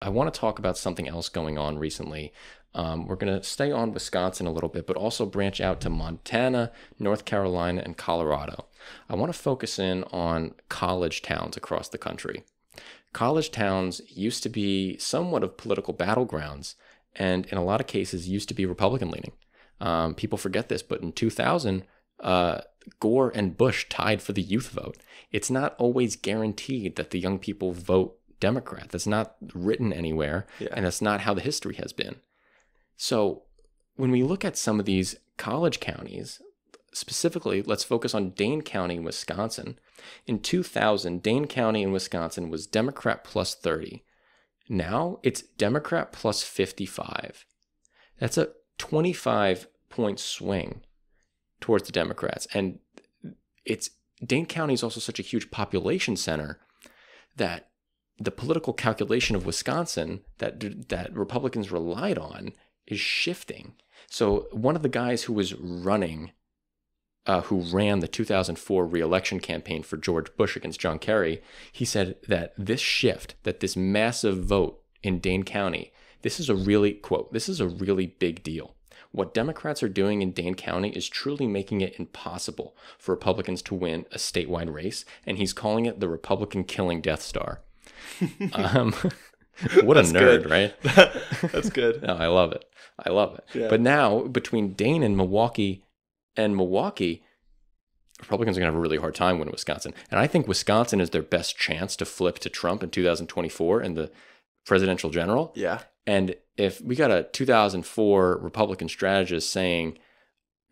I want to talk about something else going on recently. We're going to stay on Wisconsin a little bit, but also branch out to Montana, North Carolina, and Colorado. I want to focus in on college towns across the country. College towns used to be somewhat of political battlegrounds, and in a lot of cases used to be Republican leaning. People forget this, but in 2000, Gore and Bush tied for the youth vote. It's not always guaranteed that the young people vote Democrat. That's not written anywhere, and that's not how the history has been. So when we look at some of these college counties, specifically, let's focus on Dane County in Wisconsin. In 2000, Dane County in Wisconsin was Democrat plus 30. Now it's Democrat plus 55. That's a 25-point swing towards the Democrats. And Dane County is also such a huge population center that the political calculation of Wisconsin that Republicans relied on is shifting. So one of the guys who was running, who ran the 2004 re-election campaign for George Bush against John Kerry, he said that this shift, that this massive vote in Dane County, this is a really, quote, this is a really big deal. What Democrats are doing in Dane County is truly making it impossible for Republicans to win a statewide race, and he's calling it the Republican killing Death Star. What a nerd, good. Right? That's good. No, I love it. I love it. Yeah. But now, between Dane and Milwaukee, Republicans are going to have a really hard time winning Wisconsin. And I think Wisconsin is their best chance to flip to Trump in 2024 in the presidential general. Yeah. And if we got a 2004 Republican strategist saying,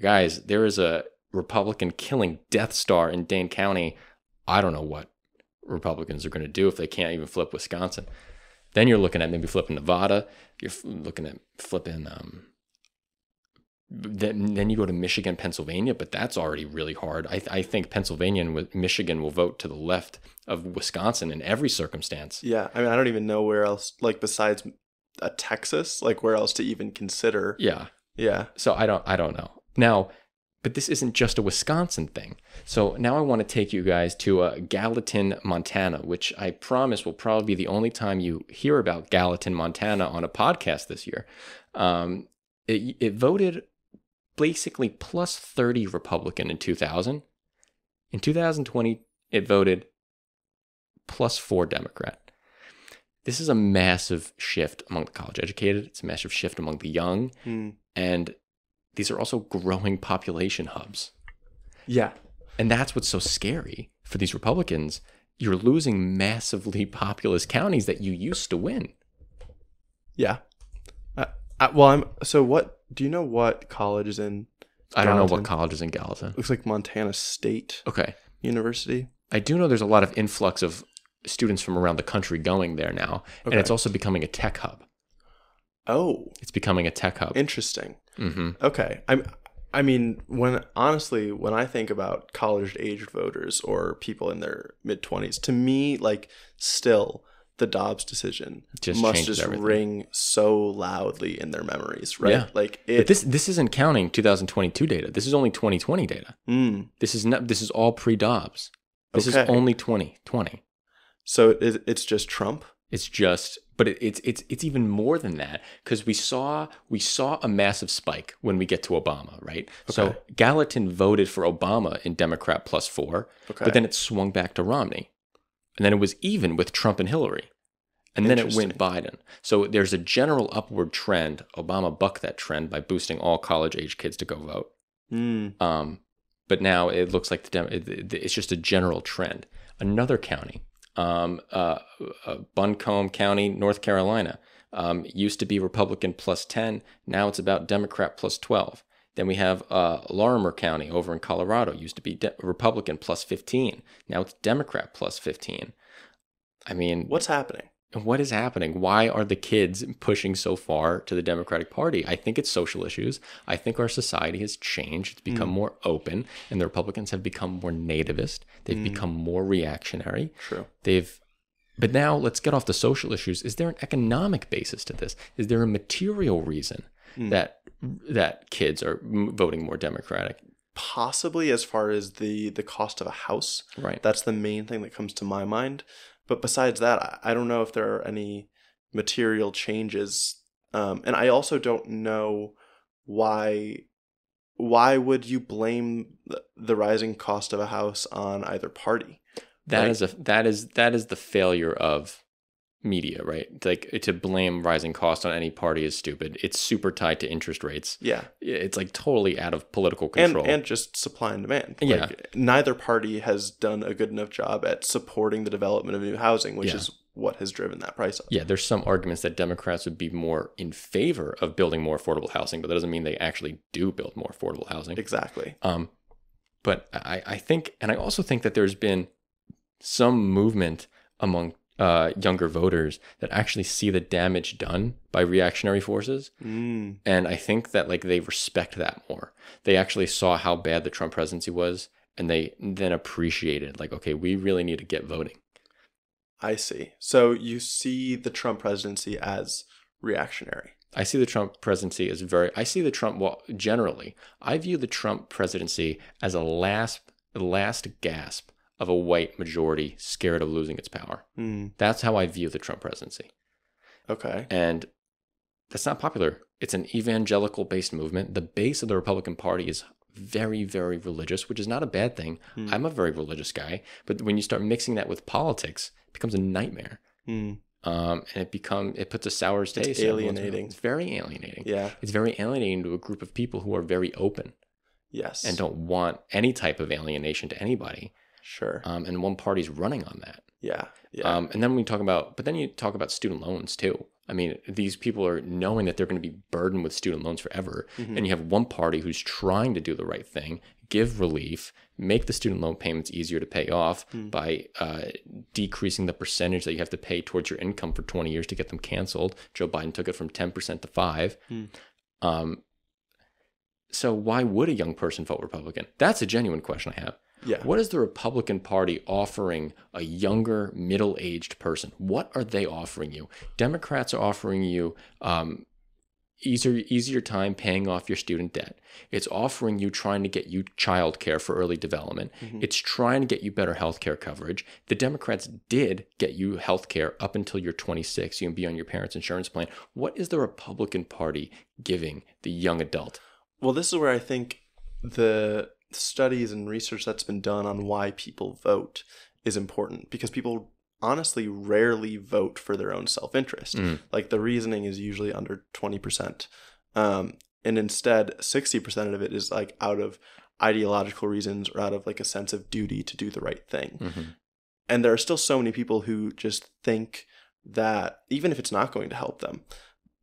guys, there is a Republican killing Death Star in Dane County, I don't know what Republicans are going to do if they can't even flip Wisconsin. Then you're looking at maybe flipping Nevada. You're looking at flipping, then you go to Michigan, Pennsylvania, but that's already really hard. I think Pennsylvania and Michigan will vote to the left of Wisconsin in every circumstance. Yeah, I mean, I don't even know where else, like besides Texas, like where else to even consider. Yeah. Yeah. So I don't know. Now, but this isn't just a Wisconsin thing. So now I want to take you guys to Gallatin, Montana, which I promise will probably be the only time you hear about Gallatin, Montana on a podcast this year. It voted basically plus 30 Republican in 2000. In 2020, it voted plus 4 Democrat. This is a massive shift among the college educated. It's a massive shift among the young. And these are also growing population hubs. Yeah. And that's what's so scary for these Republicans. You're losing massively populous counties that you used to win. Yeah. Do you know what college is in Gallatin? I don't know what college is in Gallatin. Looks like Montana State University. I do know there's a lot of influx of students from around the country going there now. Okay. And it's also becoming a tech hub. Oh. It's becoming a tech hub. Interesting. Mm-hmm. Okay. I mean, when I think about college-aged voters or people in their mid-20s, to me, like, still, the Dobbs decision must just ring so loudly in their memories, right? Yeah. Like but this isn't counting 2022 data. This is only 2020 data. This is all pre-Dobbs. This is only 2020. So it's just Trump? It's just, but it's even more than that, because we saw a massive spike when we get to Obama, right? Okay. So Gallatin voted for Obama in Democrat plus 4, but then it swung back to Romney, and then it was even with Trump and Hillary, and then it went Biden. So there's a general upward trend. Obama bucked that trend by boosting all college-age kids to go vote. But now it looks like it's just a general trend. Another county. Buncombe County, North Carolina, used to be Republican plus 10. Now it's about Democrat plus 12. Then we have Larimer County over in Colorado, used to be Republican plus 15. Now it's Democrat plus 15. I mean, what's happening? What is happening? Why are the kids pushing so far to the Democratic Party? I think it's social issues. I think our society has changed. It's become more open, and the Republicans have become more nativist. They've become more reactionary. True. But now let's get off the social issues. Is there an economic basis to this? Is there a material reason that kids are voting more Democratic? Possibly, as far as the cost of a house. Right. That's the main thing that comes to my mind. But besides that, I don't know if there are any material changes. And I also don't know why would you blame the rising cost of a house on either party? That is the failure of media, right? Like, to blame rising costs on any party is stupid. It's super tied to interest rates. Yeah. It's like totally out of political control. And just supply and demand. Yeah. Like, neither party has done a good enough job at supporting the development of new housing, which is what has driven that price up. Yeah, there's some arguments that Democrats would be more in favor of building more affordable housing, but that doesn't mean they actually do build more affordable housing. Exactly. But I think, and I also think that there's been some movement among younger voters that actually see the damage done by reactionary forces. And I think that, like, they respect that more. They actually saw how bad the Trump presidency was, and they then appreciated, like, okay, we really need to get voting. I see. So you see the Trump presidency as reactionary. I see the Trump presidency as generally, I view the Trump presidency as a last gasp of a white majority scared of losing its power. That's how I view the Trump presidency. Okay. And that's not popular. It's an evangelical-based movement. The base of the Republican Party is very, very religious, which is not a bad thing. I'm a very religious guy. But when you start mixing that with politics, it becomes a nightmare. And it puts a sour taste. It's alienating. It's very alienating. Yeah. It's very alienating to a group of people who are very open. Yes. And don't want any type of alienation to anybody. Sure. And one party's running on that. Yeah. Yeah. And then you talk about student loans too. I mean, these people are knowing that they're going to be burdened with student loans forever. And you have one party who's trying to do the right thing, give relief, make the student loan payments easier to pay off by decreasing the percentage that you have to pay towards your income for 20 years to get them canceled. Joe Biden took it from 10% to 5%. So why would a young person vote Republican? That's a genuine question I have. Yeah. What is the Republican Party offering a younger, middle-aged person? What are they offering you? Democrats are offering you easier time paying off your student debt. It's offering you, trying to get you childcare for early development. It's trying to get you better healthcare coverage. The Democrats did get you healthcare up until you're 26. You can be on your parents' insurance plan. What is the Republican Party giving the young adult? Well, this is where I think the studies and research that's been done on why people vote is important, because people honestly rarely vote for their own self-interest. Like, the reasoning is usually under 20%. And instead, 60% of it is like out of ideological reasons or out of like a sense of duty to do the right thing. And there are still so many people who just think that, even if it's not going to help them,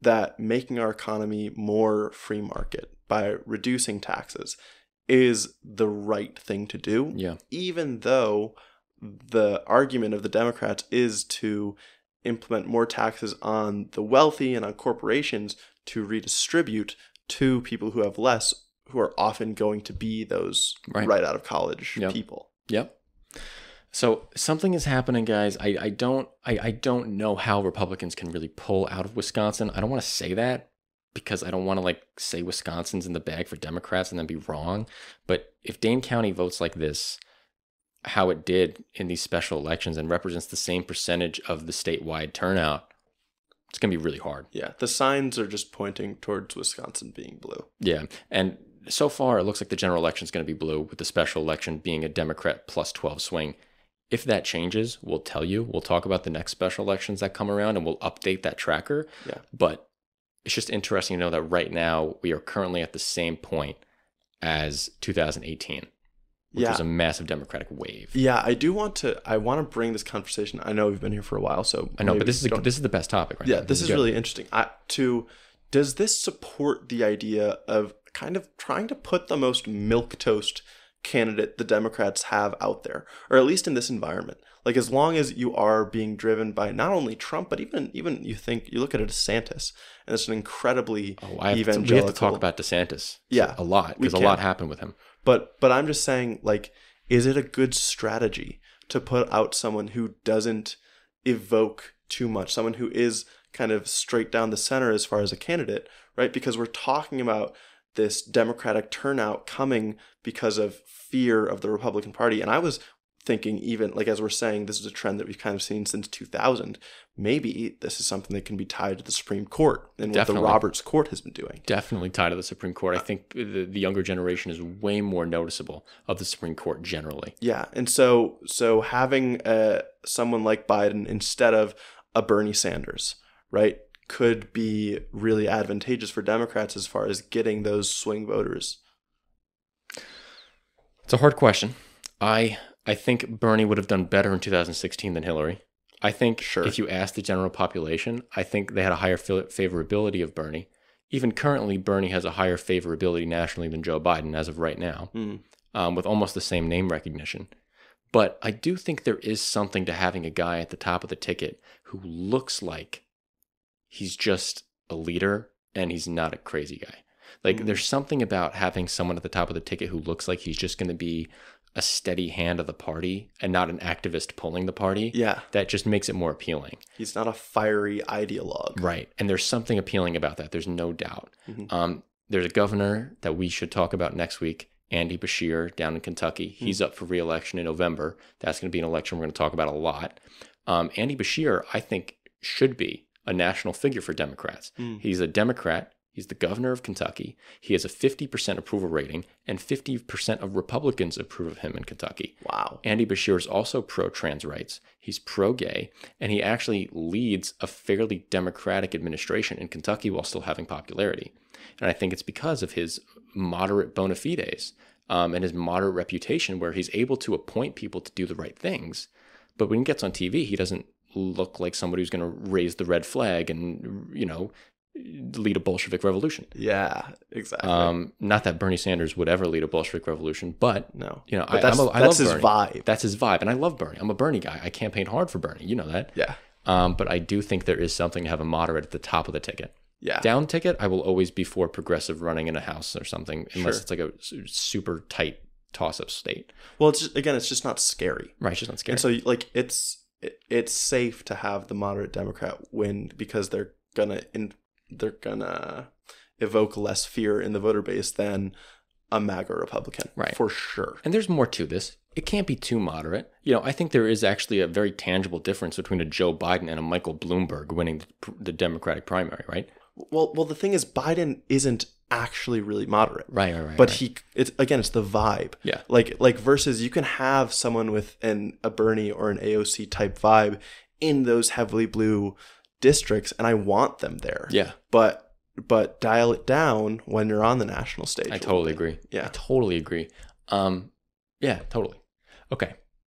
that making our economy more free market by reducing taxes is the right thing to do. Yeah. Even though the argument of the Democrats is to implement more taxes on the wealthy and on corporations to redistribute to people who have less, who are often going to be those right out of college people. Yep. So something is happening, guys. I don't know how Republicans can really pull out of Wisconsin. I don't want to say that, because I don't want to like say Wisconsin's in the bag for Democrats and then be wrong. But if Dane County votes like this, how it did in these special elections, and represents the same percentage of the statewide turnout, it's going to be really hard. Yeah, the signs are just pointing towards Wisconsin being blue. Yeah, and so far it looks like the general election is going to be blue, with the special election being a Democrat plus 12 swing. If that changes, we'll tell you. We'll talk about the next special elections that come around, and we'll update that tracker. Yeah. But it's just interesting to know that right now we are currently at the same point as 2018, which was a massive Democratic wave. Yeah, I want to bring this conversation. I know we've been here for a while, so I know, but this is the best topic right now. Yeah, this is really interesting. Does this support the idea of kind of trying to put the most milquetoast candidate the Democrats have out there, or at least in this environment? Like, as long as you are being driven by not only Trump, but even you look at a DeSantis, and it's an incredibly evangelical. We have to talk about DeSantis, a lot, because a lot happened with him. But I'm just saying, like, is it a good strategy to put out someone who doesn't evoke too much, someone who is kind of straight down the center as far as a candidate, right? Because we're talking about this Democratic turnout coming because of fear of the Republican Party. And I was thinking, even like as we're saying, this is a trend that we've kind of seen since 2000. Maybe this is something that can be tied to the Supreme Court and what the Roberts Court has been doing. Definitely tied to the Supreme Court. I think the younger generation is way more noticeable of the Supreme Court generally. Yeah, and so having someone like Biden instead of a Bernie Sanders, right, could be really advantageous for Democrats as far as getting those swing voters. It's a hard question. I think Bernie would have done better in 2016 than Hillary. I think if you ask the general population, I think they had a higher favorability of Bernie. Even currently, Bernie has a higher favorability nationally than Joe Biden as of right now, with almost the same name recognition. But I do think there is something to having a guy at the top of the ticket who looks like he's just a leader and he's not a crazy guy. Like there's something about having someone at the top of the ticket who looks like he's just going to be a steady hand of the party and not an activist pulling the party. Yeah. That just makes it more appealing. He's not a fiery ideologue. Right. And there's something appealing about that. There's no doubt. There's a governor that we should talk about next week, Andy Beshear down in Kentucky. He's up for re-election in November. That's going to be an election we're going to talk about a lot. Andy Beshear, I think, should be a national figure for Democrats. He's a Democrat. He's the governor of Kentucky. He has a 50% approval rating, and 50% of Republicans approve of him in Kentucky. Wow. Andy Beshear is also pro-trans rights. He's pro-gay, and he actually leads a fairly democratic administration in Kentucky while still having popularity. And I think it's because of his moderate bona fides and his moderate reputation, where he's able to appoint people to do the right things. But when he gets on TV, he doesn't look like somebody who's going to raise the red flag and, lead a Bolshevik revolution. Yeah, exactly. Not that Bernie Sanders would ever lead a Bolshevik revolution, but no. But that's his Bernie. vibe. That's his vibe, and I love Bernie. I'm a Bernie guy. I campaigned hard for Bernie. You know that. Yeah. But I do think there is something to have a moderate at the top of the ticket. Yeah. Down ticket, I will always be for progressive running in a house or something, unless it's like a super tight toss-up state. Well, it's just not scary. Right, it's just not scary. And so, like, it's safe to have the moderate Democrat win because they're gonna evoke less fear in the voter base than a MAGA Republican, right? For sure. And there's more to this. It can't be too moderate. I think there is actually a very tangible difference between a Joe Biden and a Michael Bloomberg winning the Democratic primary, right? Well, the thing is, Biden isn't actually really moderate, right. But it's the vibe, yeah. Like versus you can have someone with a Bernie or an AOC type vibe in those heavily blue districts, and I want them there. Yeah, but dial it down when you're on the national stage. I totally agree. Yeah, I totally agree. Yeah, totally. Okay.